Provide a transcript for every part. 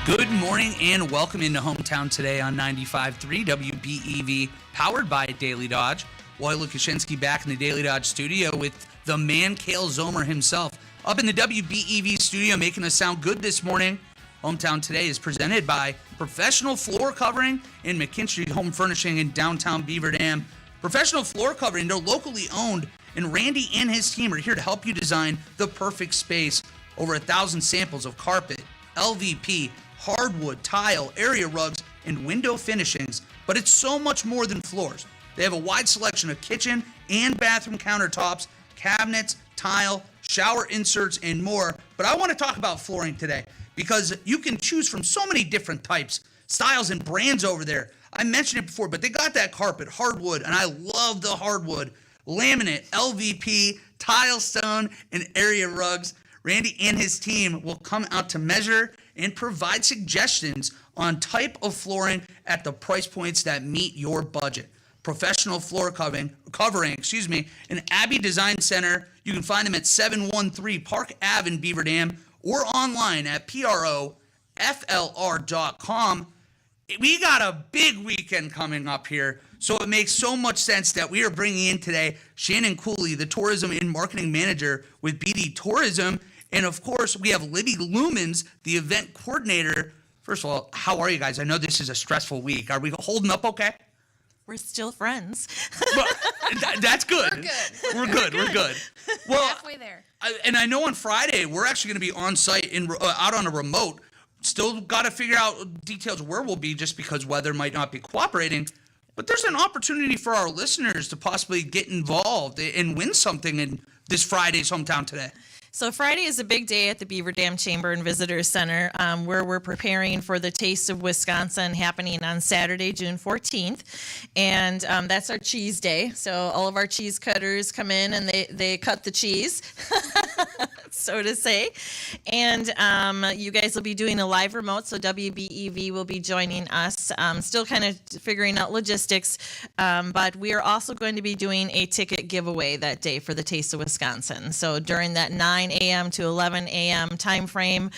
Good morning and welcome into Hometown Today on 95.3 WBEV, powered by Daily Dodge. Roy Lukashinsky back in the Daily Dodge studio with the man Cale Zomer himself. Up in the WBEV studio making us sound good this morning. Hometown Today is presented by Professional Floor Covering in McKinstry Home Furnishing in downtown Beaver Dam. Professional Floor Covering, they're locally owned, and Randy and his team are here to help you design the perfect space. Over 1,000 samples of carpet, LVP, hardwood, tile, area rugs, and window finishings. But it's so much more than floors. They have a wide selection of kitchen and bathroom countertops, cabinets, tile, shower inserts, and more. But I want to talk about flooring today because you can choose from so many different types, styles, and brands over there. I mentioned it before, but they got that carpet, hardwood, and I love the hardwood. Laminate, LVP, tile stone, and area rugs. Randy and his team will come out to measure and provide suggestions on type of flooring at the price points that meet your budget. Professional Floor Covering, in Abbey Design Center. You can find them at 713 Park Ave in Beaver Dam or online at proflr.com. We got a big weekend coming up here, so it makes so much sense that we are bringing in today Shannon Cooley, the Tourism and Marketing Manager with BD Tourism. And, of course, we have Libby Lumens, the event coordinator. First of all, how are you guys? I know this is a stressful week. Are we holding up okay? We're still friends. Well, that's good. We're good. Well, halfway there. I know on Friday we're actually going to be on site out on a remote. Still got to figure out details where we'll be just because weather might not be cooperating. But there's an opportunity for our listeners to possibly get involved and win something in this Friday's Hometown Today. So Friday is a big day at the Beaver Dam Chamber and Visitors Center where we're preparing for the Taste of Wisconsin happening on Saturday, June 14th. And that's our cheese day. So all of our cheese cutters come in and they cut the cheese, so to say. And you guys will be doing a live remote, so WBEV will be joining us. Still kind of figuring out logistics, but we are also going to be doing a ticket giveaway that day for the Taste of Wisconsin. So during that 9 a.m. to 11 a.m. time frame,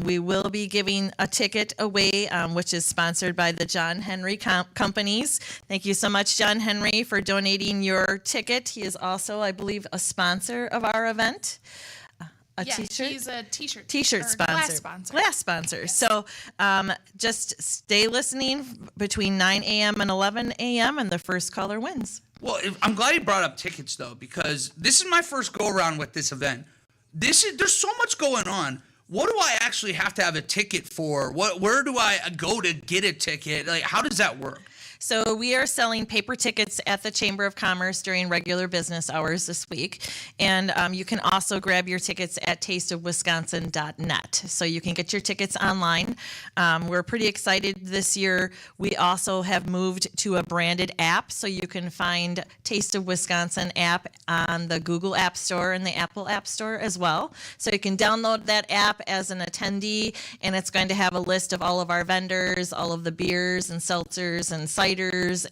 we will be giving a ticket away, which is sponsored by the John Henry Companies. Thank you so much, John Henry, for donating your ticket. He is also, I believe, a sponsor of our event. T-shirt? He's a t-shirt sponsor. Glass sponsor. So just stay listening between 9 a.m. and 11 a.m. and the first caller wins. Well, I'm glad you brought up tickets, though, because this is my first go-around with this event. There's so much going on. What do I actually have to have a ticket for? Where do I go to get a ticket? Like, how does that work? So we are selling paper tickets at the Chamber of Commerce during regular business hours this week. And you can also grab your tickets at tasteofwisconsin.net. So you can get your tickets online. We're pretty excited this year. We also have moved to a branded app. So you can find Taste of Wisconsin app on the Google App Store and the Apple App Store as well. So you can download that app as an attendee, and it's going to have a list of all of our vendors, all of the beers and seltzers and ciders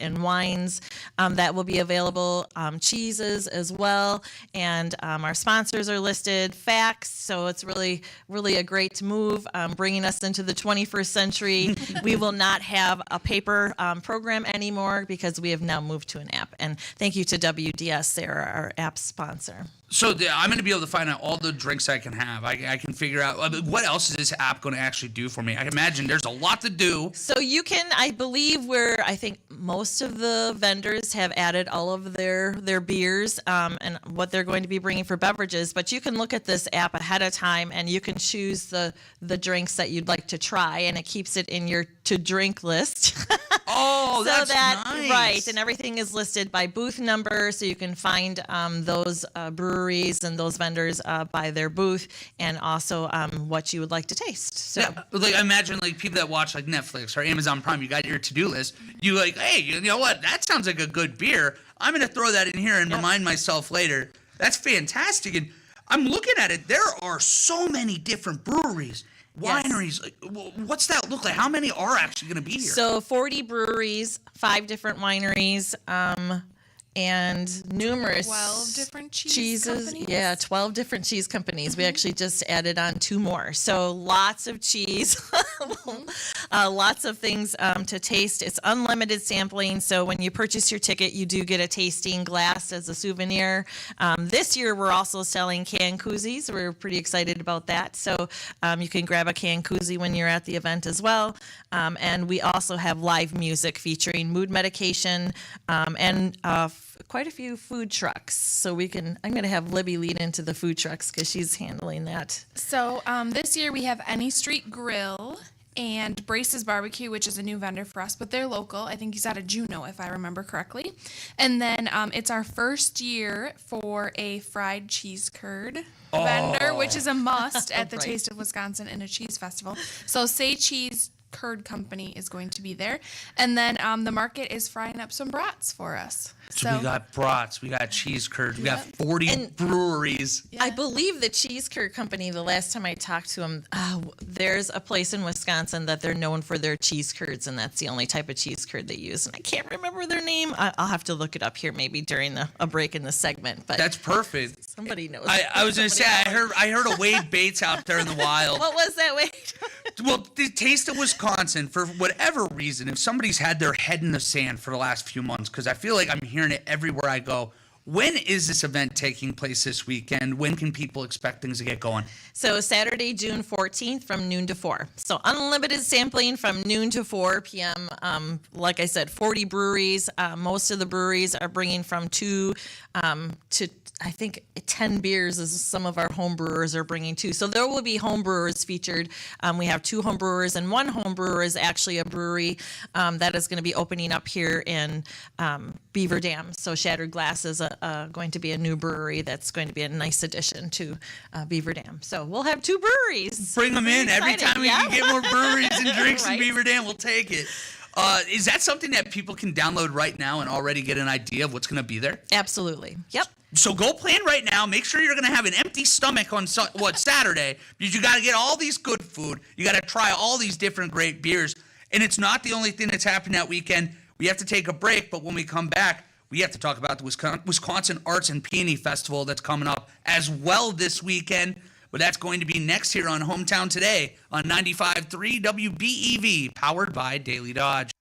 and wines that will be available, cheeses as well, and our sponsors are listed, facts, so it's really a great move, bringing us into the 21st century. We will not have a paper program anymore because we have now moved to an app, and thank you to WDS, they're our app sponsor. So I'm going to be able to find out all the drinks I can have. I can figure out what else is this app going to actually do for me. I imagine there's a lot to do. So you can, I believe I think most of the vendors have added all of their beers and what they're going to be bringing for beverages. But you can look at this app ahead of time and you can choose the drinks that you'd like to try, and it keeps it in your to drink list. Oh, so that's nice. Right, and everything is listed by booth number, so you can find those breweries and those vendors by their booth, and also what you would like to taste. So, yeah, like I imagine like people that watch like Netflix or Amazon Prime, you got your to-do list. You like, hey, you know what? That sounds like a good beer. I'm gonna throw that in here and remind myself later. That's fantastic. And I'm looking at it. There are so many different breweries. Wineries, what's that look like? How many are actually going to be here? So 40 breweries, 5 different wineries, and numerous 12 different cheeses. companies? Yeah, 12 different cheese companies. We actually just added on 2 more. So lots of cheese, lots of things to taste. It's unlimited sampling. So when you purchase your ticket, you do get a tasting glass as a souvenir. This year, we're also selling can koozies. We're pretty excited about that. So you can grab a can koozie when you're at the event as well. And we also have live music featuring mood medication and quite a few food trucks. So I'm going to have Libby lead into the food trucks because she's handling that. So this year we have Any Street Grill and Brace's Barbecue, which is a new vendor for us, but they're local. I think he's out of Juneau, if I remember correctly. And then it's our first year for a fried cheese curd vendor, which is a must at the Right. Taste of Wisconsin and a cheese festival. So Say Cheese Curd Company is going to be there. And then the market is frying up some brats for us. So we got brats, we got cheese curds, we got 40 And- breweries. I believe the cheese curd company, the last time I talked to them, there's a place in Wisconsin that they're known for their cheese curds, and that's the only type of cheese curd they use. And I can't remember their name. I'll have to look it up here maybe during a break in the segment. But That's perfect. somebody knows. I was gonna say I heard a Wade Bates out there in the wild. What was that, Wade? Well, the Taste of Wisconsin, for whatever reason, if somebody's had their head in the sand for the last few months, because I feel like I'm hearing it everywhere I go. When is this event taking place this weekend? When can people expect things to get going? So Saturday, June 14th from noon to 4. So unlimited sampling from noon to 4 p.m. Like I said, 40 breweries. Most of the breweries are bringing from 2 to I think 10 beers is some of our home brewers are bringing too. So there will be home brewers featured. We have 2 home brewers, and one home brewer is actually a brewery that is going to be opening up here in Beaver Dam. So Shattered Glass is going to be a new brewery that's going to be a nice addition to Beaver Dam. So we'll have 2 breweries. Bring them in. Every exciting, time we yeah. can get more breweries and drinks in Right. Beaver Dam, we'll take it. Is that something that people can download right now and already get an idea of what's going to be there? Absolutely. Yep. So go plan right now. Make sure you're going to have an empty stomach on Saturday, because you got to get all these good food. You got to try all these different great beers. And it's not the only thing that's happening that weekend. We have to take a break, but when we come back, we have to talk about the Wisconsin Arts and Peony Festival that's coming up as well this weekend. But that's going to be next here on Hometown Today on 95.3 WBEV, powered by Daily Dodge.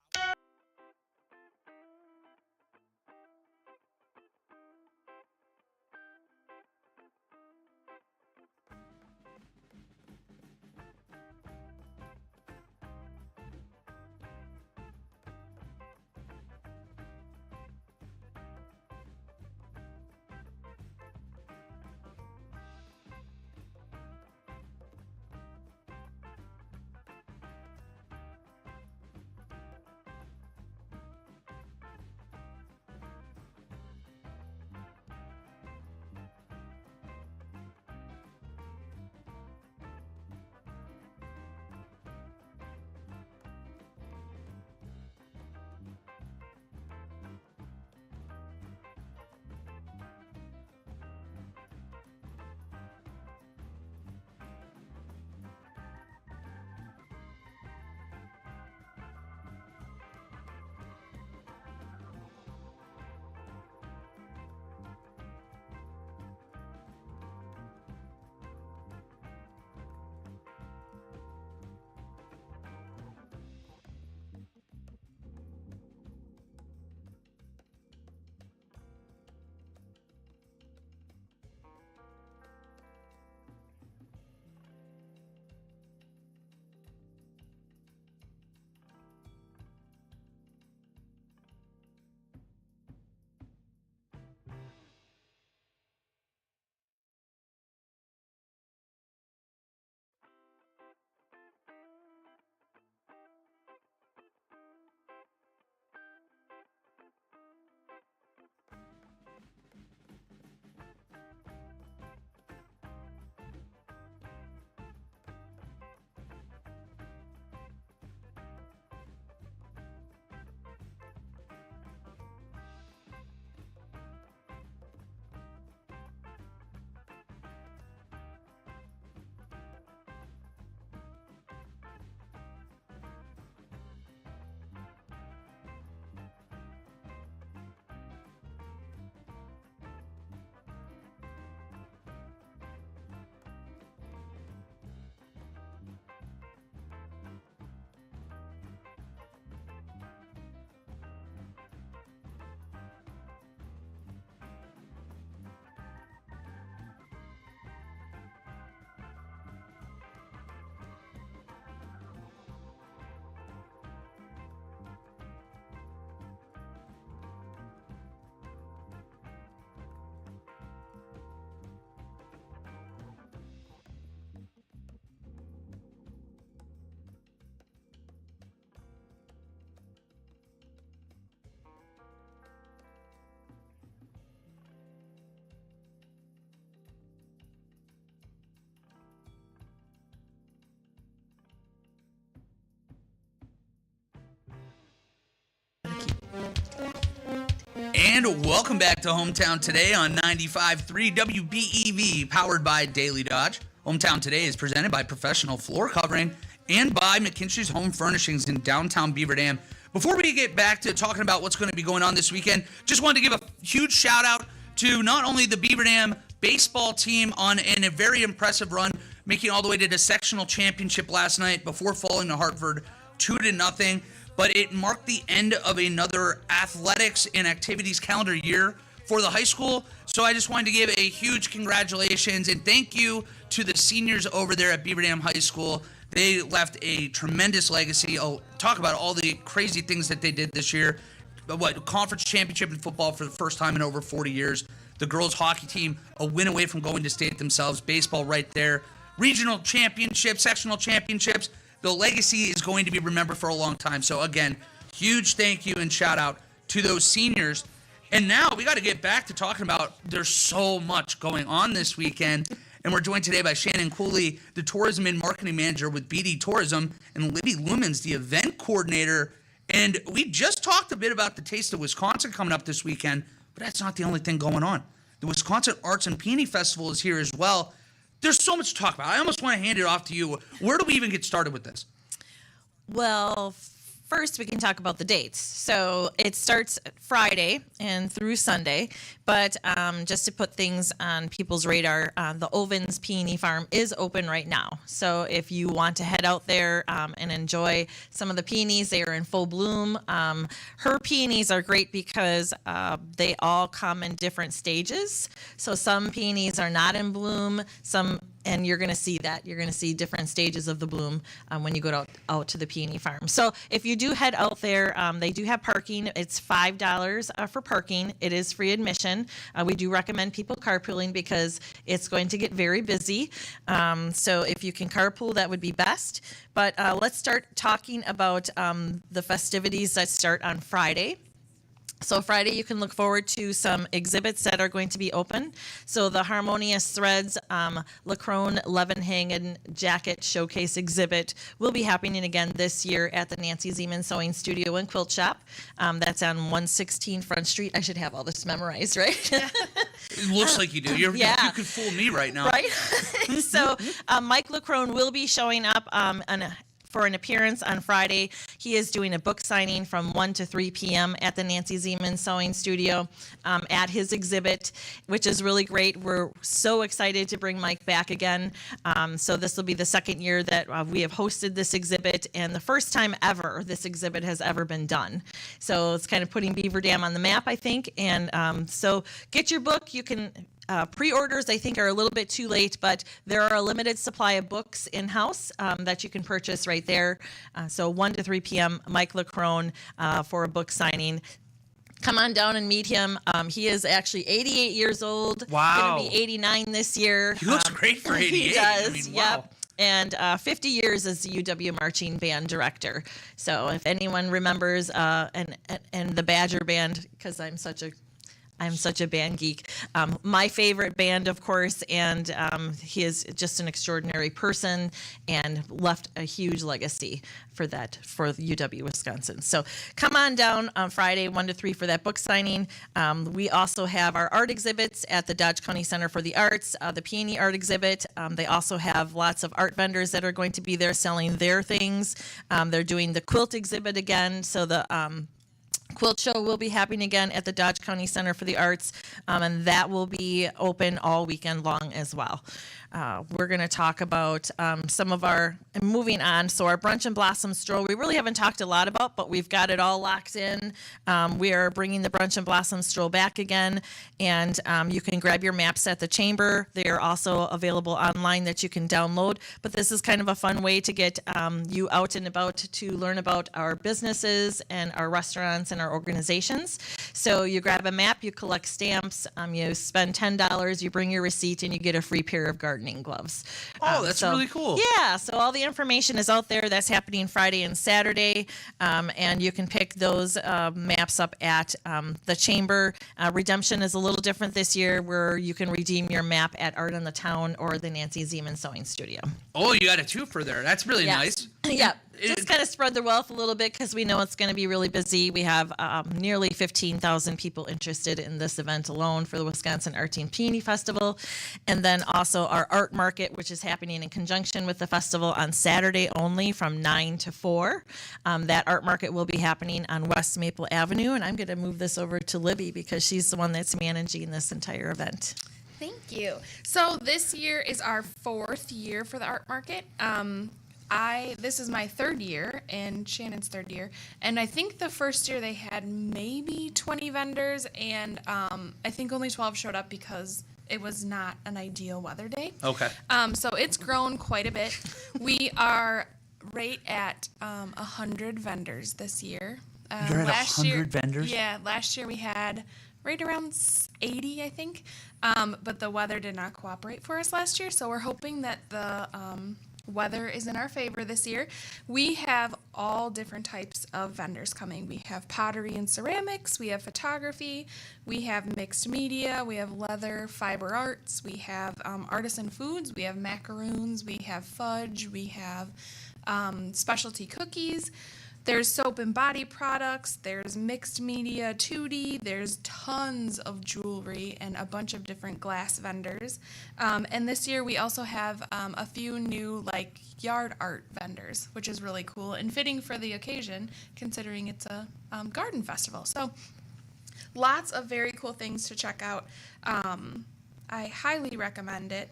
And welcome back to Hometown Today on 95.3 WBEV, powered by Daily Dodge. Hometown Today is presented by Professional Floor Covering and by McKinstry's Home Furnishings in downtown Beaver Dam. Before we get back to talking about what's going to be going on this weekend, just wanted to give a huge shout out to not only the Beaver Dam baseball team in a very impressive run, making all the way to the sectional championship last night before falling to Hartford 2-0, but it marked the end of another athletics and activities calendar year for the high school. So I just wanted to give a huge congratulations and thank you to the seniors over there at Beaver Dam High School. They left a tremendous legacy. I'll talk about all the crazy things that they did this year. Conference championship in football for the first time in over 40 years. The girls hockey team, a win away from going to state themselves. Baseball right there. Regional championships, sectional championships. The legacy is going to be remembered for a long time. So again, huge thank you and shout out to those seniors. And now we got to get back to talking about there's so much going on this weekend. And we're joined today by Shannon Cooley, the Tourism and Marketing Manager with BD Tourism, and Libby Lumens, the Event Coordinator. And we just talked a bit about the Taste of Wisconsin coming up this weekend, but that's not the only thing going on. The Wisconsin Arts and Peony Festival is here as well. There's so much to talk about. I almost want to hand it off to you. Where do we even get started with this? Well, first we can talk about the dates. So it starts Friday and through Sunday, but just to put things on people's radar, the Ovens Peony Farm is open right now. So if you want to head out there and enjoy some of the peonies, they are in full bloom. Her peonies are great because they all come in different stages. So some peonies are not in bloom, and you're going to see that. You're going to see different stages of the bloom when you go out to the Peony Farm. So if you do head out there, they do have parking. It's $5 for parking. It is free admission. We do recommend people carpooling because it's going to get very busy. So if you can carpool, that would be best. But let's start talking about the festivities that start on Friday. So Friday, you can look forward to some exhibits that are going to be open. So the Harmonious Threads Lacrone Levenhagen Jacket Showcase exhibit will be happening again this year at the Nancy Zeman Sewing Studio and Quilt Shop. That's on 116 Front Street. I should have all this memorized, right? It looks like you do. You could fool me right now. Right? So Mike Lacrone will be showing up for an appearance on Friday. He is doing a book signing from 1 to 3 p.m. at the Nancy Zeman Sewing Studio at his exhibit, which is really great. We're so excited to bring Mike back again. So this will be the second year that we have hosted this exhibit and the first time ever this exhibit has ever been done. So it's kind of putting Beaver Dam on the map, I think. And so get your book. You can pre-orders, I think, are a little bit too late, but there are a limited supply of books in-house that you can purchase right there. So 1 to 3 p.m., Mike Lacrone for a book signing. Come on down and meet him. He is actually 88 years old. Wow. Going to be 89 this year. He looks great for 88. He does, I mean, yep. Wow. And 50 years as the UW Marching Band Director. So if anyone remembers and the Badger Band, because I'm such a band geek. My favorite band, of course, and he is just an extraordinary person and left a huge legacy for UW Wisconsin. So come on down on Friday, 1 to 3 for that book signing. We also have our art exhibits at the Dodge County Center for the Arts, the Peony Art Exhibit. They also have lots of art vendors that are going to be there selling their things. They're doing the quilt exhibit again, so the Quilt Show will be happening again at the Dodge County Center for the Arts, and that will be open all weekend long as well. We're going to talk about some of moving on. So our Brunch and Blossom Stroll, we really haven't talked a lot about, but we've got it all locked in. We are bringing the Brunch and Blossom Stroll back again, and you can grab your maps at the Chamber. They are also available online that you can download, but this is kind of a fun way to get you out and about to learn about our businesses and our restaurants and our organizations. So you grab a map, you collect stamps, you spend $10, you bring your receipt, and you get a free pair of gardening gloves. Oh, that's really cool. Yeah, so all the information is out there. That's happening Friday and Saturday, and you can pick those maps up at the Chamber. Redemption is a little different this year, where you can redeem your map at Art on the Town or the Nancy Zeman Sewing Studio. Oh, you got a twofer there. That's really nice. Yeah. just kind of spread the wealth a little bit because we know it's going to be really busy. We have nearly 15,000 people interested in this event alone for the Wisconsin Art and Peony Festival. And then also our art market, which is happening in conjunction with the festival on Saturday only from 9 to 4. That art market will be happening on West Maple Avenue. And I'm going to move this over to Libby because she's the one that's managing this entire event. Thank you. So this year is our 4th year for the art market. This is my 3rd year and Shannon's 3rd year, and I think the first year they had maybe 20 vendors, and I think only 12 showed up because it was not an ideal weather day. Okay. So it's grown quite a bit. We are right at 100 vendors this year. You're at 100 vendors? Yeah, last year we had right around 80, I think, but the weather did not cooperate for us last year, so we're hoping that the weather is in our favor this year. We have all different types of vendors coming. We have pottery and ceramics, we have photography, we have mixed media, we have leather, fiber arts, we have artisan foods, we have macaroons, we have fudge, we have specialty cookies. There's soap and body products, there's mixed media, 2D, there's tons of jewelry and a bunch of different glass vendors. And this year we also have a few new like yard art vendors, which is really cool and fitting for the occasion considering it's a garden festival. So lots of very cool things to check out. I highly recommend it.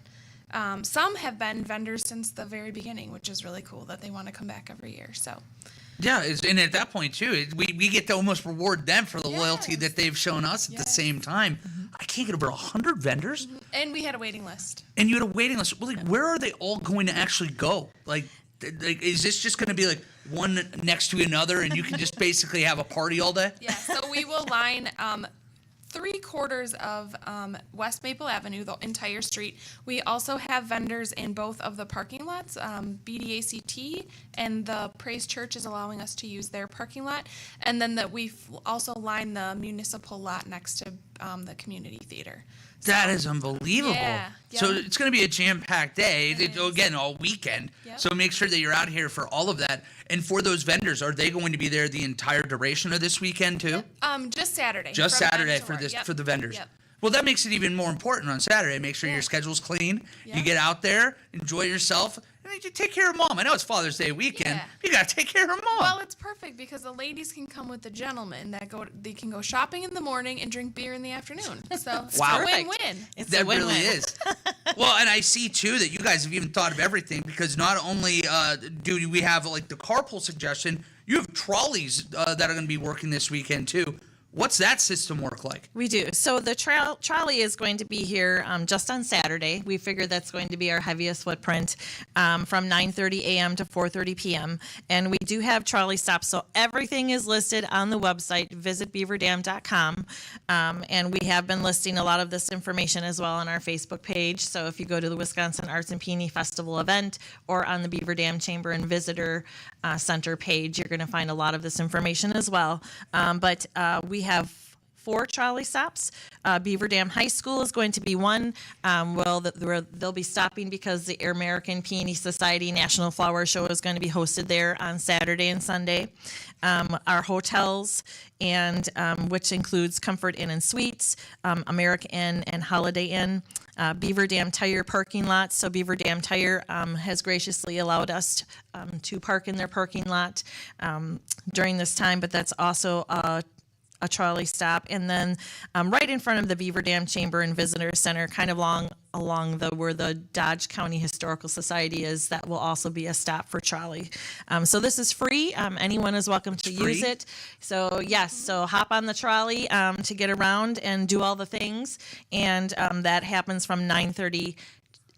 Some have been vendors since the very beginning, which is really cool that they want to come back every year. So. Yeah, and at that point, too, we get to almost reward them for the loyalty that they've shown us at the same time. I can't get over 100 vendors. And we had a waiting list. And you had a waiting list. Well, like, where are they all going to actually go? Like, is this just going to be, like, one next to another, and you can just basically have a party all day? Yeah, so we will line 3/4 of West Maple Avenue, the entire street. We also have vendors in both of the parking lots. BDACT and the Praise Church is allowing us to use their parking lot. And then we've also lined the municipal lot next to the community theater. That is unbelievable. Yeah, So yeah. it's going to be a jam-packed day, It is. again, all weekend. Yep. So make sure that you're out here for all of that. And for those vendors, are they going to be there the entire duration of this weekend, too? Just Saturday. Just from 9 Saturday to for 4. this Yep. for the vendors. Yep. Well, that makes it even more important on Saturday. Make sure your schedule's clean. Yeah. You get out there, enjoy yourself, and you take care of mom. I know it's Father's Day weekend. Yeah. You got to take care of mom. Well, it's perfect because the ladies can come with the gentlemen they can go shopping in the morning and drink beer in the afternoon. So it's Wow. a Perfect. win-win. It's That a win-win. really is. Well, and I see too that you guys have even thought of everything because not only do we have like the carpool suggestion, you have trolleys that are going to be working this weekend too. What's that system work like? We do. So the trolley is going to be here just on Saturday. We figure that's going to be our heaviest footprint from 9:30 a.m. to 4:30 p.m. And we do have trolley stops. So everything is listed on the website, visitbeaverdam.com. And we have been listing a lot of this information as well on our Facebook page. So if you go to the Wisconsin Arts and Peony Festival event or on the Beaver Dam Chamber and Visitor Center page, you're going to find a lot of this information as well. But we have 4 trolley stops. Beaver Dam High School is going to be one. They'll be stopping because the American Peony Society National Flower Show is going to be hosted there on Saturday and Sunday. Our hotels, and which includes Comfort Inn and Suites, American Inn and Holiday Inn, Beaver Dam Tire parking lots. So Beaver Dam Tire has graciously allowed us to park in their parking lot during this time, but that's also a trolley stop. And then right in front of the Beaver Dam Chamber and Visitor Center, kind of along where the Dodge County Historical Society is, that will also be a stop for trolley. So this is free. Anyone is welcome to use it. So yes, so hop on the trolley to get around and do all the things. And that happens from 9:30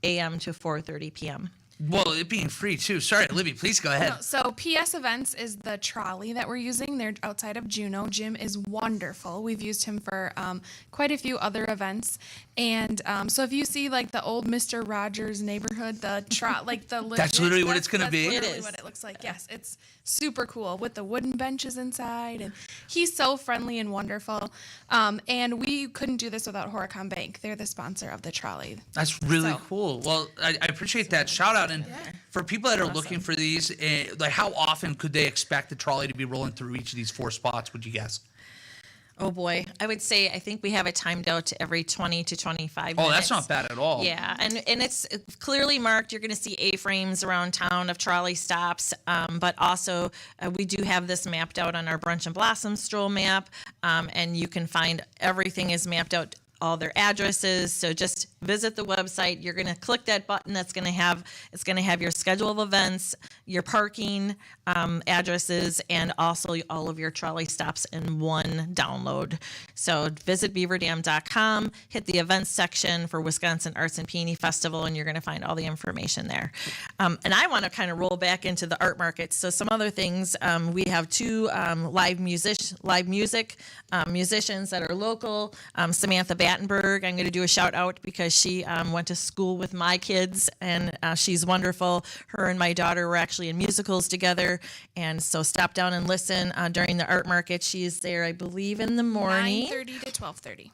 a.m. to 4:30 p.m. Well, it being free too. Sorry, Libby, please go ahead. No, so PS Events is the trolley that we're using. They're outside of Juneau. Jim is wonderful. We've used him for quite a few other events. And so if you see like the old Mr. Rogers neighborhood, That's literally what it's gonna be? That's literally It is. what it looks like. Yes, it's super cool with the wooden benches inside, and he's so friendly and wonderful. And we couldn't do this without Horicon Bank. They're the sponsor of the trolley. That's really So- cool. Well, I appreciate that shout out. out. And for people that are looking for these, like how often could they expect the trolley to be rolling through each of these 4 spots, would you guess? Oh boy, I would say I think we have it timed out to every 20 to 25 minutes. Oh, that's not bad at all. Yeah, and it's clearly marked. You're going to see A-frames around town of trolley stops, but also we do have this mapped out on our Brunch and Blossom stroll map, and you can find everything is mapped out, all their addresses. So just visit the website. You're going to click that button. It's going to have your schedule of events, your parking addresses, and also all of your trolley stops in one download. So visit beaverdam.com, hit the events section for Wisconsin Arts and Peony Festival, and you're going to find all the information there. And I want to kind of roll back into the art market. So some other things, we have 2 live music musicians that are local. Samantha Battenberg, I'm going to do a shout out because she went to school with my kids, and she's wonderful. Her and my daughter were actually in musicals together, and so stop down and listen during the art market. She's there, I believe, in the morning. 9:30 to 12:30.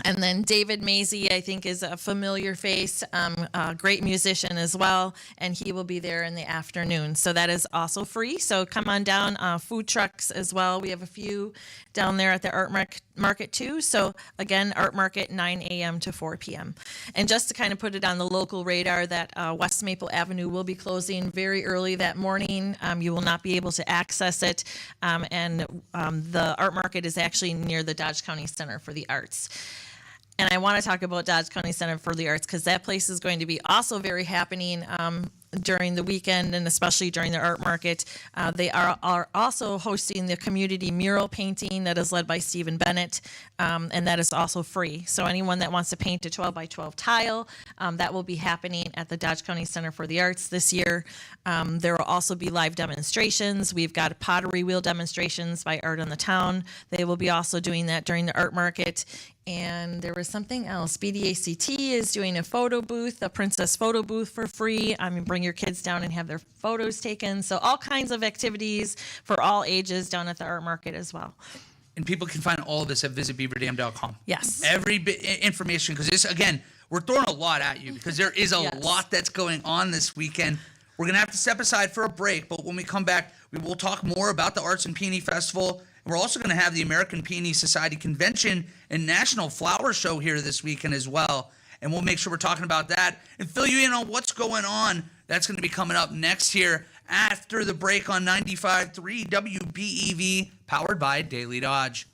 And then David Mazie, I think, is a familiar face, a great musician as well, and he will be there in the afternoon. So that is also free. So come on down. Food trucks as well. We have a few down there at the art market too. So again, art market 9 a.m. to 4 p.m. And just to kind of put it on the local radar, that West Maple Avenue will be closing very early that morning. You will not be able to access it. And the art market is actually near the Dodge County Center for the Arts. And I want to talk about Dodge County Center for the Arts because that place is going to be also very happening during the weekend and especially during the art market. They are also hosting the community mural painting that is led by Stephen Bennett, and that is also free. So anyone that wants to paint a 12 by 12 tile, that will be happening at the Dodge County Center for the Arts this year. There will also be live demonstrations. We've got pottery wheel demonstrations by Art on the Town. They will be also doing that during the art market. And there was something else. BDACT is doing a photo booth, a princess photo booth for free. Bring your kids down and have their photos taken. So all kinds of activities for all ages down at the art market as well. And people can find all of this at visitbeaverdam.com. Yes. Every bit information, because this, again, we're throwing a lot at you because there is a lot that's going on this weekend. We're going to have to step aside for a break, but when we come back, we will talk more about the Arts and Peony Festival. We're also going to have the American Peony Society Convention and National Flower Show here this weekend as well. And we'll make sure we're talking about that and fill you in on what's going on. That's going to be coming up next here after the break on 95.3 WBEV, powered by Daily Dodge.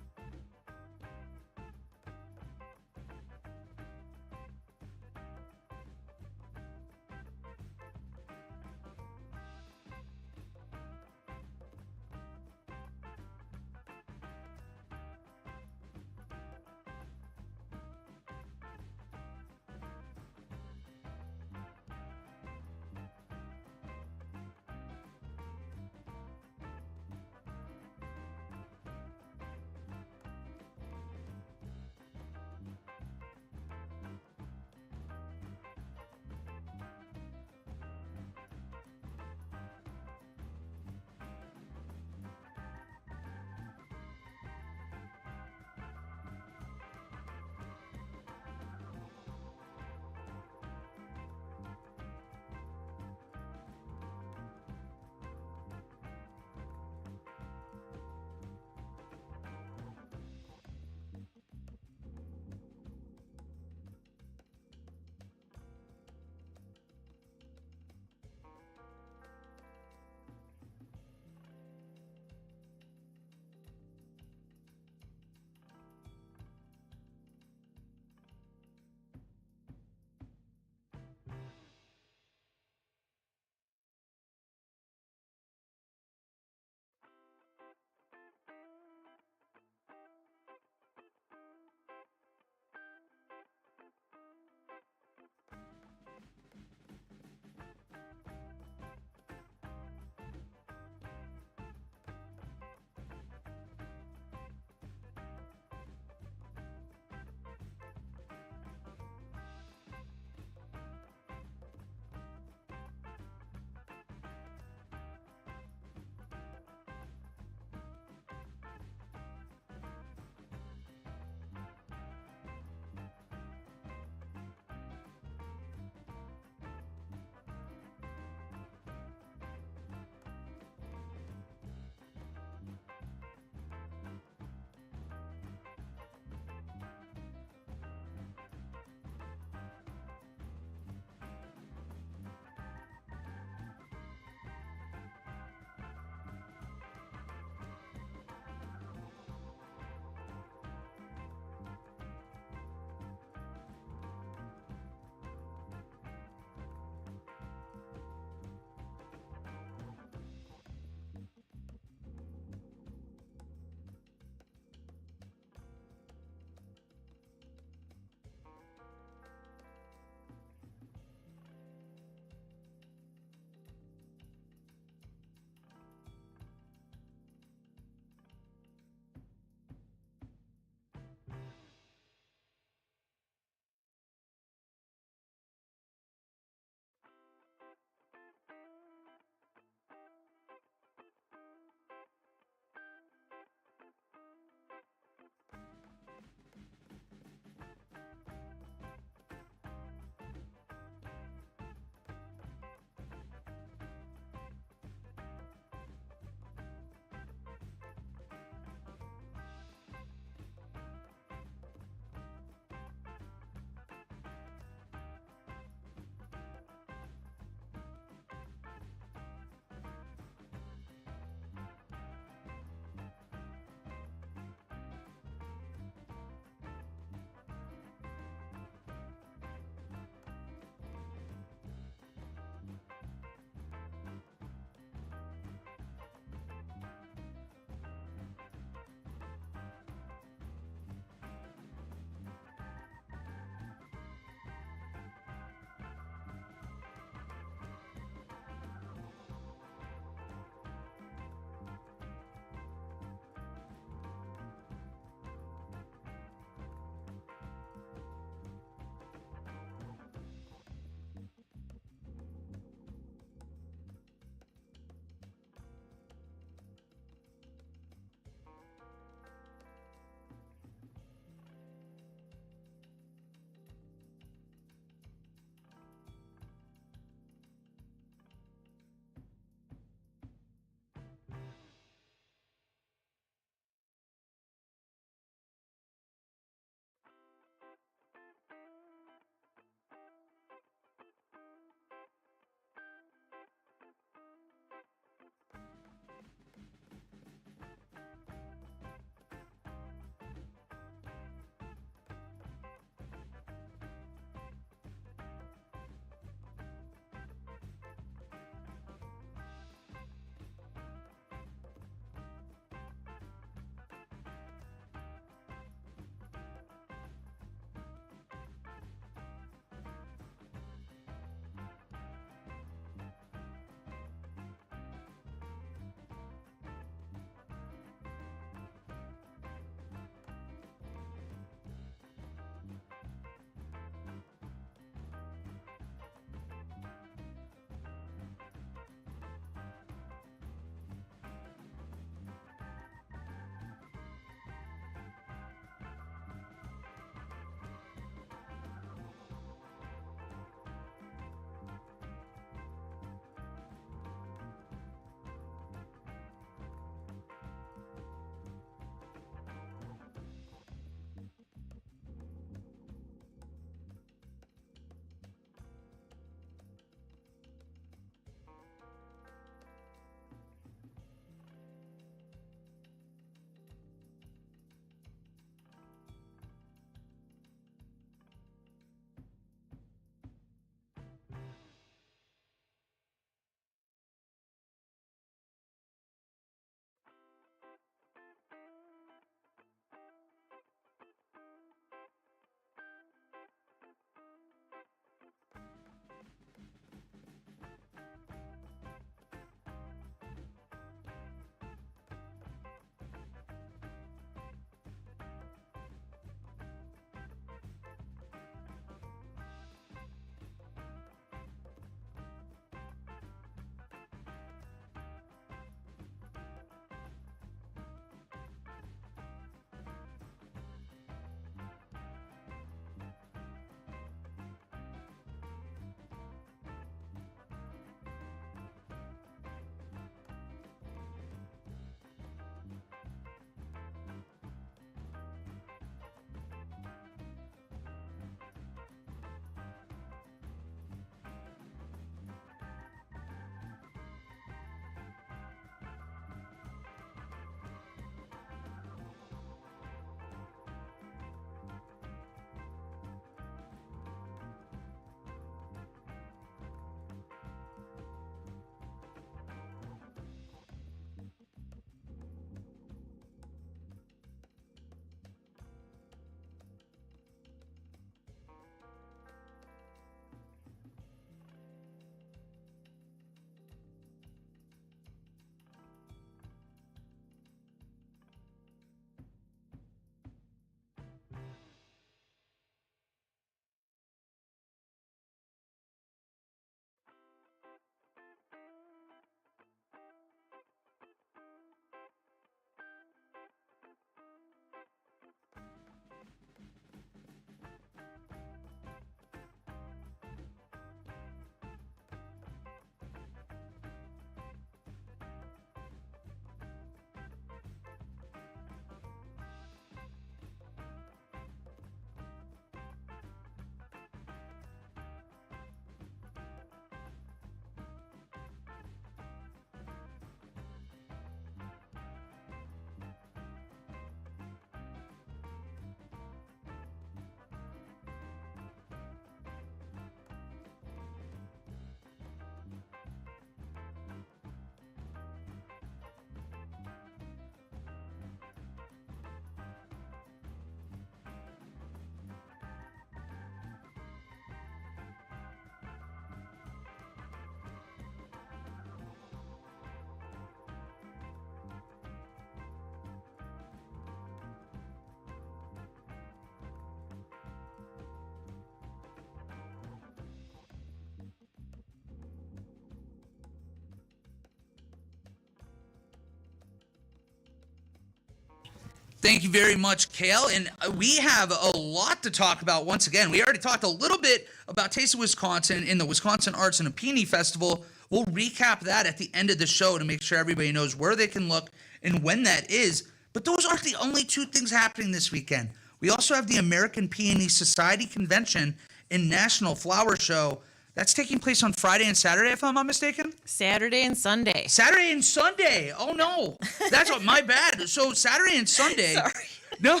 Thank you very much, Kale. And we have a lot to talk about once again. We already talked a little bit about Taste of Wisconsin in the Wisconsin Arts and Peony Festival. We'll recap that at the end of the show to make sure everybody knows where they can look and when that is. But those aren't the only two things happening this weekend. We also have the American Peony Society Convention and National Flower Show. That's taking place on Friday and Saturday, if I'm not mistaken? Saturday and Sunday. Saturday and Sunday. Oh, no. That's what, my bad. So Saturday and Sunday. Sorry. No.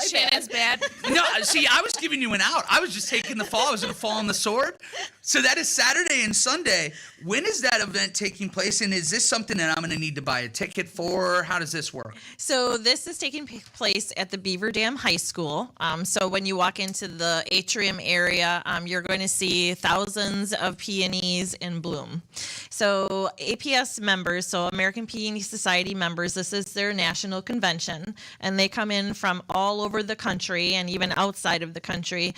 Shannon's bad. No, see, I was giving you an out. I was just taking the fall. I was going to fall on the sword. So that is Saturday and Sunday. When is that event taking place? And is this something that I'm going to need to buy a ticket for? How does this work? So this is taking place at the Beaver Dam High School. So when you walk into the atrium area, you're going to see thousands of peonies in bloom. So APS members, so American Peony Society members, this is their national convention, and they come in from all over the country and even outside of the country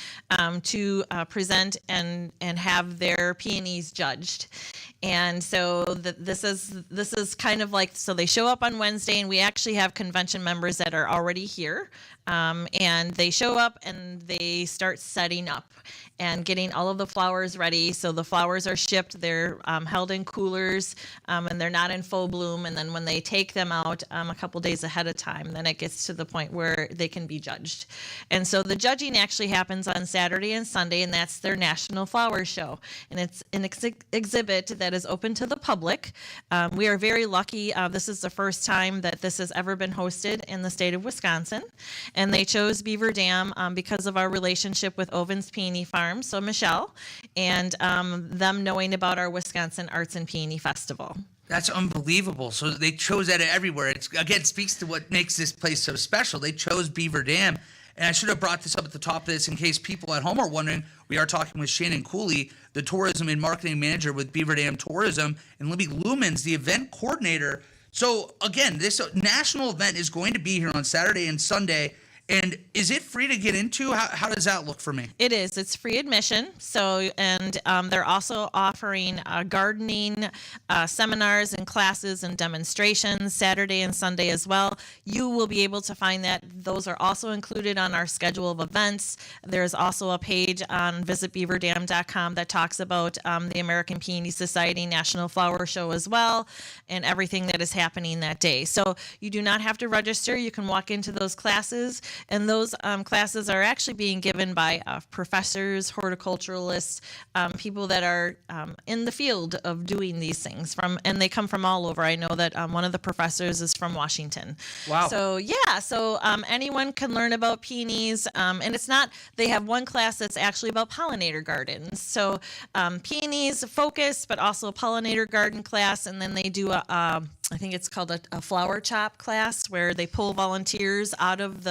to present and have their peonies judged. And so this is kind of like, so they show up on Wednesday, and we actually have convention members that are already here. And they show up and they start setting up and getting all of the flowers ready. So the flowers are shipped, they're held in coolers, and they're not in full bloom. And then when they take them out a couple days ahead of time, then it gets to the point where they can be judged. And so the judging actually happens on Saturday and Sunday, and that's their National Flower Show. And it's an exhibit that is open to the public. We are very lucky. This is the first time that this has ever been hosted in the state of Wisconsin. And they chose Beaver Dam because of our relationship with Oven's Peony Farm, so Michelle, and them knowing about our Wisconsin Arts and Peony Festival. That's unbelievable. So they chose that everywhere. It again speaks to what makes this place so special. They chose Beaver Dam. And I should have brought this up at the top of this in case people at home are wondering. We are talking with Shannon Cooley, the tourism and marketing manager with Beaver Dam Tourism, and Libby Lumens, the event coordinator. So again, this national event is going to be here on Saturday and Sunday. And is it free to get into? How does that look for me? It is. It's free admission. So, and they're also offering gardening seminars and classes and demonstrations Saturday and Sunday as well. You will be able to find that. Those are also included on our schedule of events. There's also a page on visitbeaverdam.com that talks about the American Peony Society National Flower Show as well, and everything that is happening that day. So you do not have to register. You can walk into those classes. And those classes are actually being given by professors, horticulturalists, people that are in the field of doing these things. And they come from all over. I know that one of the professors is from Washington. Wow. So yeah, so anyone can learn about peonies. And it's not, they have one class that's actually about pollinator gardens. So peonies focus, but also a pollinator garden class. And then they do I think it's called a flower chop class, where they pull volunteers out of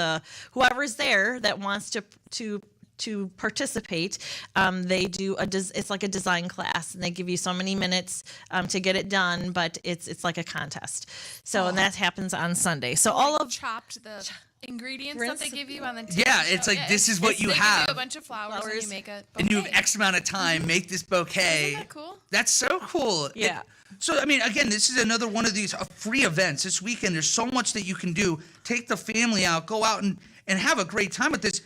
whoever's there that wants to participate. They do it's like a design class, and they give you so many minutes to get it done, but it's like a contest. So and that happens on Sunday. So all of chopped the ingredients that they give you on the Yeah, it's like this is what you have. Give you a bunch of flowers and you make a bouquet. And you have X amount of time, make this bouquet. Isn't that cool? That's so cool. Yeah. So, I mean, again, this is another one of these free events this weekend. There's so much that you can do. Take the family out, go out and have a great time with this.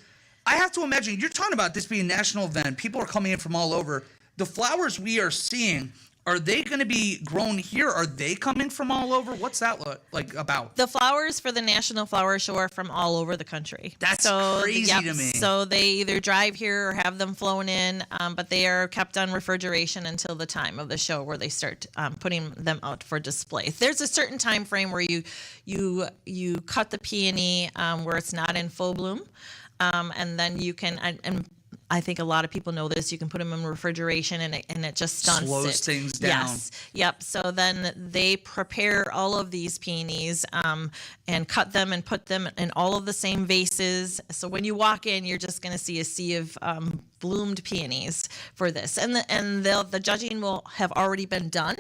I have to imagine, you're talking about this being a national event. People are coming in from all over. The flowers we are seeing, are they going to be grown here? Are they coming from all over? What's that look like about? The flowers for the National Flower Show are from all over the country. That's crazy to me. So they either drive here or have them flown in, but they are kept on refrigeration until the time of the show where they start putting them out for display. There's a certain time frame where you cut the peony where it's not in full bloom, and then you can and I think a lot of people know this. You can put them in refrigeration, and it just stunts slows things down. Yes. Yep. So then they prepare all of these peonies and cut them and put them in all of the same vases. So when you walk in, you're just going to see a sea of bloomed peonies for this, and the judging will have already been done.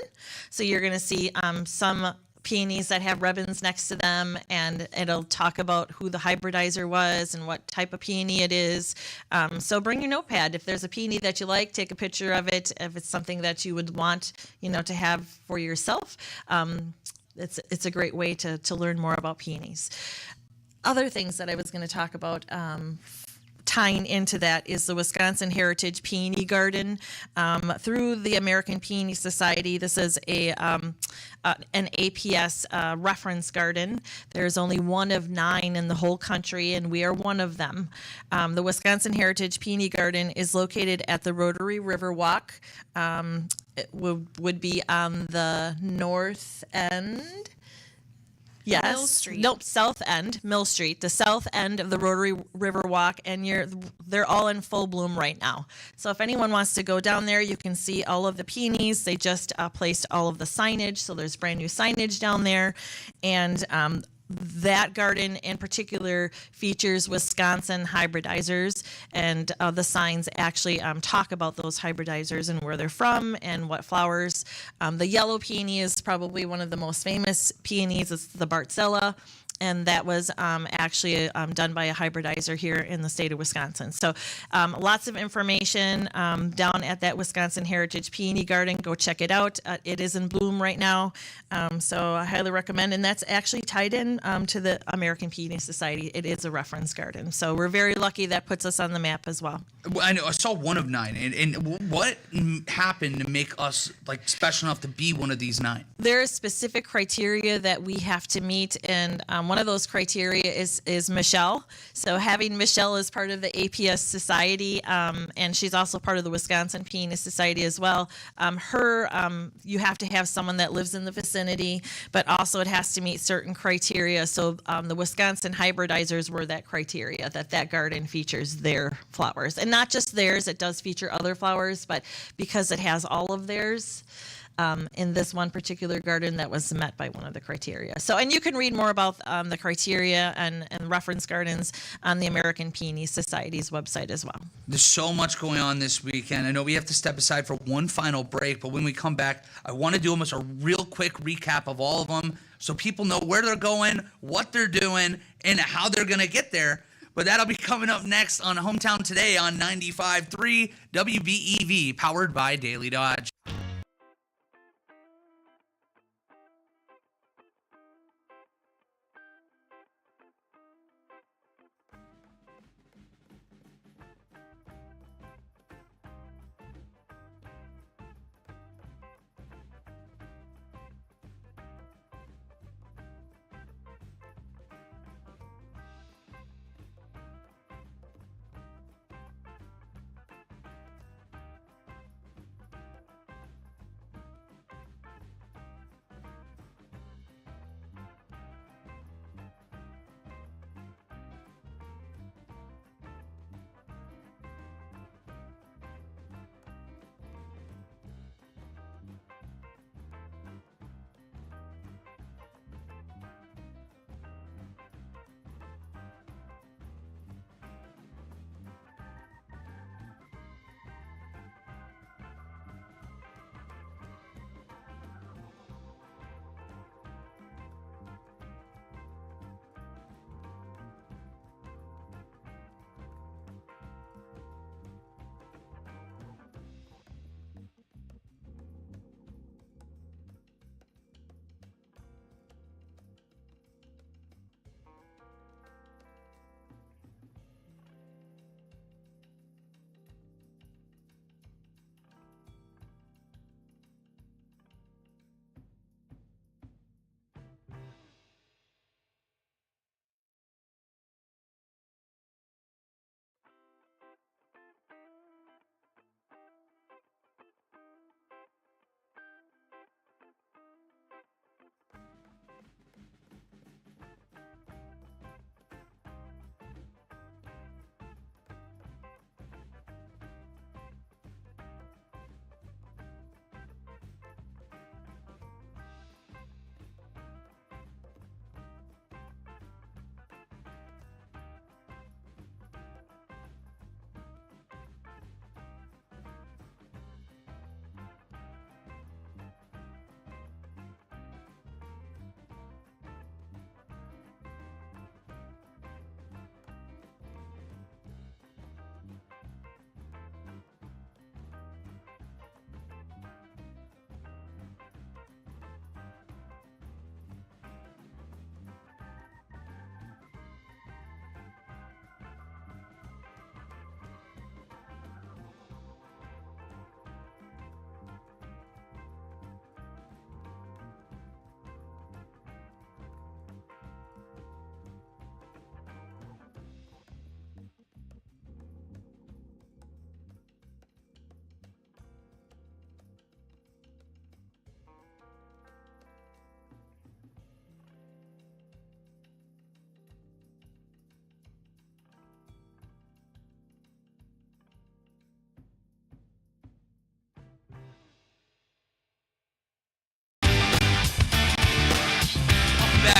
So you're going to see some peonies that have ribbons next to them, and it'll talk about who the hybridizer was and what type of peony it is. So bring your notepad. If there's a peony that you like, take a picture of it. If it's something that you would want, to have for yourself, it's a great way to learn more about peonies. other things that I was going to talk about tying into that is the Wisconsin Heritage Peony Garden through the American Peony Society. This is an APS reference garden. There's only one of 9 in the whole country, and we are one of them. The Wisconsin Heritage Peony Garden is located at the Rotary River Walk. It would be on the north end. Yes. Mill Street. Nope, south end, Mill Street, the south end of the Rotary River Walk, and they're all in full bloom right now. So if anyone wants to go down there, you can see all of the peonies. They just placed all of the signage, so there's brand new signage down there, and that garden in particular features Wisconsin hybridizers, and the signs actually talk about those hybridizers and where they're from and what flowers. The yellow peony is probably one of the most famous peonies. It's the Bartzella, and that was actually done by a hybridizer here in the state of Wisconsin. So lots of information down at that Wisconsin Heritage Peony Garden. Go check it out. It is in bloom right now, so I highly recommend. And that's actually tied in to the American Peony Society. It is a reference garden. So we're very lucky. That puts us on the map as well. I know I saw one of 9, and what happened to make us like special enough to be one of these 9? There is specific criteria that we have to meet, and one of those criteria is Michelle. So having Michelle as part of the APS Society, and she's also part of the Wisconsin Peony Society as well. You have to have someone that lives in the vicinity, but also it has to meet certain criteria. So the Wisconsin hybridizers were that criteria, that garden features their flowers. And not just theirs, it does feature other flowers, but because it has all of theirs, in this one particular garden, that was met by one of the criteria. So, and you can read more about the criteria and reference gardens on the American Peony Society's website as well. There's so much going on this weekend. I know we have to step aside for one final break, but when we come back, I want to do almost a real quick recap of all of them so people know where they're going, what they're doing, and how they're going to get there. But that'll be coming up next on Hometown Today on 95.3 WBEV, powered by Daily Dodge.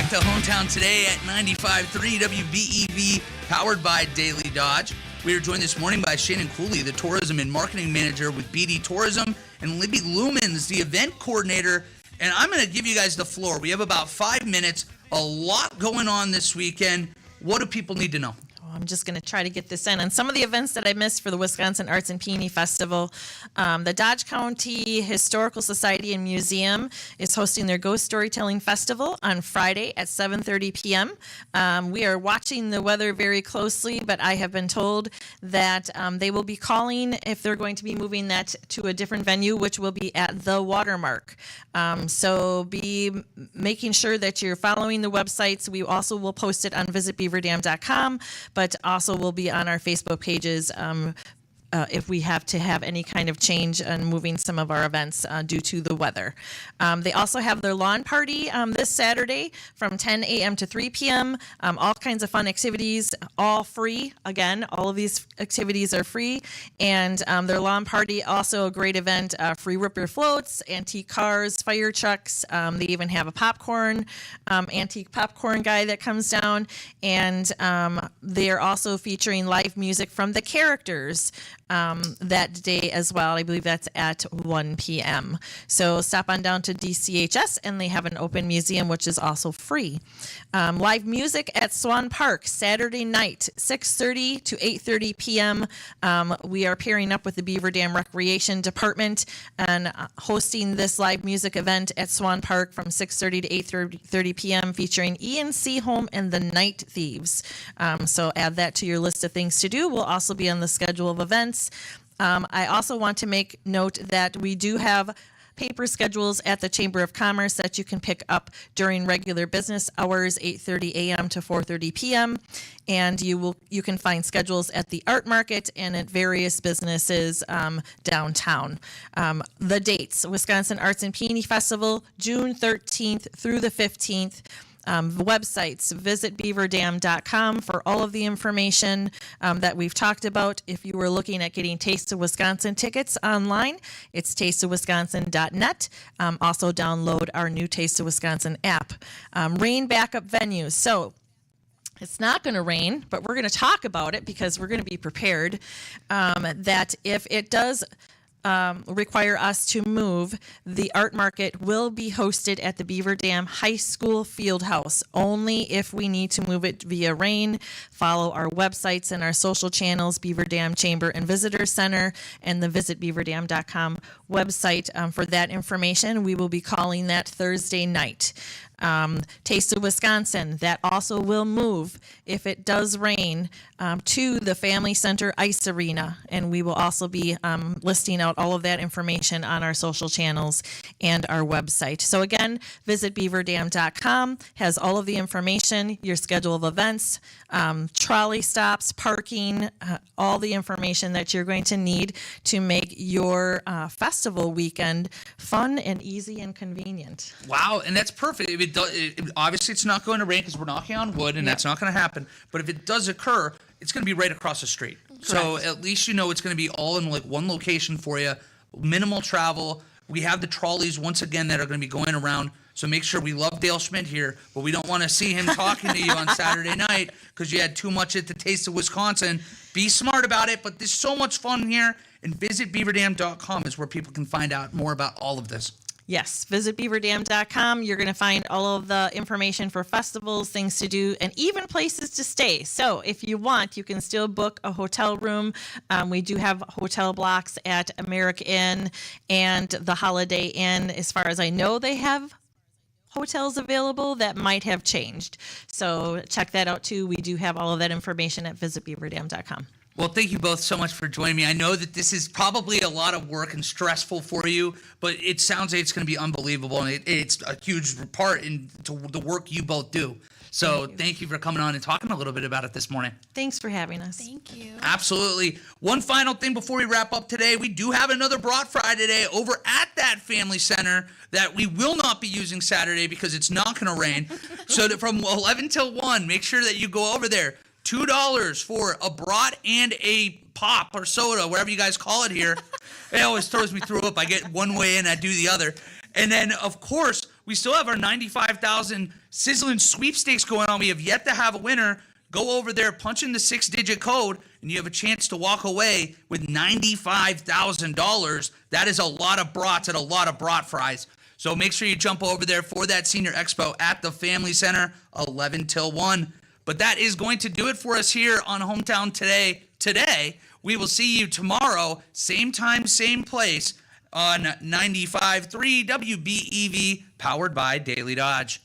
back to Hometown Today at 95.3 WBEV, powered by Daily Dodge. We are joined this morning by Shannon Cooley, the Tourism and Marketing Manager with BD Tourism, and Libby Lumens, the Event Coordinator. And I'm going to give you guys the floor. We have about 5 minutes, a lot going on this weekend. What do people need to know? I'm just going to try to get this in. And some of the events that I missed for the Wisconsin Arts and Peony Festival, the Dodge County Historical Society and Museum is hosting their Ghost Storytelling Festival on Friday at 7:30 p.m. We are watching the weather very closely, but I have been told that they will be calling if they're going to be moving that to a different venue, which will be at the Watermark. So be making sure that you're following the websites. We also will post it on visitbeaverdam.com, but also will be on our Facebook pages if we have to have any kind of change and moving some of our events due to the weather. They also have their lawn party this Saturday from 10 a.m. to 3 p.m. All kinds of fun activities, all free. Again, all of these activities are free. And their lawn party, also a great event, free ripper floats, antique cars, fire trucks. They even have a antique popcorn guy that comes down. And they are also featuring live music from the characters that day as well. I believe that's at 1 p.m. So stop on down to DCHS, and they have an open museum, which is also free. Live music at Swan Park Saturday night, 6:30 to 8:30 p.m. We are pairing up with the Beaver Dam Recreation Department and hosting this live music event at Swan Park from 6:30 to 8:30 p.m. featuring E&C Home and the Night Thieves. So add that to your list of things to do. We'll also be on the schedule of events. I also want to make note that we do have paper schedules at the Chamber of Commerce that you can pick up during regular business hours, 8:30 a.m. to 4:30 p.m. And you can find schedules at the art market and at various businesses downtown. The dates: Wisconsin Arts and Peony Festival, June 13th through the 15th. Websites, visitbeaverdam.com for all of the information that we've talked about. If you were looking at getting Taste of Wisconsin tickets online, it's tasteofwisconsin.net. Also download our new Taste of Wisconsin app. Rain backup venues. So it's not going to rain, but we're going to talk about it because we're going to be prepared that if it does require us to move, the art market will be hosted at the Beaver Dam High School Field House. Only if we need to move it via rain. Follow our websites and our social channels, Beaver Dam Chamber and Visitor Center, and the visitbeaverdam.com website for that information. We will be calling that Thursday night. Taste of Wisconsin, that also will move if it does rain to the Family Center Ice Arena, and we will also be listing out all of that information on our social channels and our website. So again, visit beaverdam.com, has all of the information, your schedule of events, trolley stops, parking, all the information that you're going to need to make your festival weekend fun and easy and convenient. Wow, and that's perfect. If obviously it's not going to rain because we're knocking on wood, and that's not going to happen. But if it does occur, it's going to be right across the street. Correct. So at least you know it's going to be all in like one location for you. Minimal travel. We have the trolleys once again that are going to be going around. So make sure we love Dale Schmidt here, but we don't want to see him talking to you on Saturday night because you had too much at the Taste of Wisconsin. Be smart about it, but there's so much fun here. And visit beaverdam.com is where people can find out more about all of this. Yes, visit beaverdam.com. You're going to find all of the information for festivals, things to do, and even places to stay. So if you want, you can still book a hotel room. We do have hotel blocks at America Inn and the Holiday Inn. As far as I know, they have hotels available. That might have changed. So check that out too. We do have all of that information at visitbeaverdam.com. Well, thank you both so much for joining me. I know that this is probably a lot of work and stressful for you, but it sounds like it's going to be unbelievable, and it's a huge part into the work you both do. So thank you for coming on and talking a little bit about it this morning. Thanks for having us. Thank you. Absolutely. One final thing before we wrap up today. We do have another Broad Friday today over at that Family Center that we will not be using Saturday because it's not going to rain. So that from 11 till 1, make sure that you go over there. $2 for a brat and a pop or soda, whatever you guys call it here. It always throws me through up. I get one way and I do the other. And then, of course, we still have our 95,000 sizzling sweepstakes going on. We have yet to have a winner. Go over there, punch in the 6-digit code, and you have a chance to walk away with $95,000. That is a lot of brats and a lot of brat fries. So make sure you jump over there for that Senior Expo at the Family Center, 11 till 1. But that is going to do it for us here on Hometown Today. We will see you tomorrow, same time, same place, on 95.3 WBEV, powered by Daily Dodge.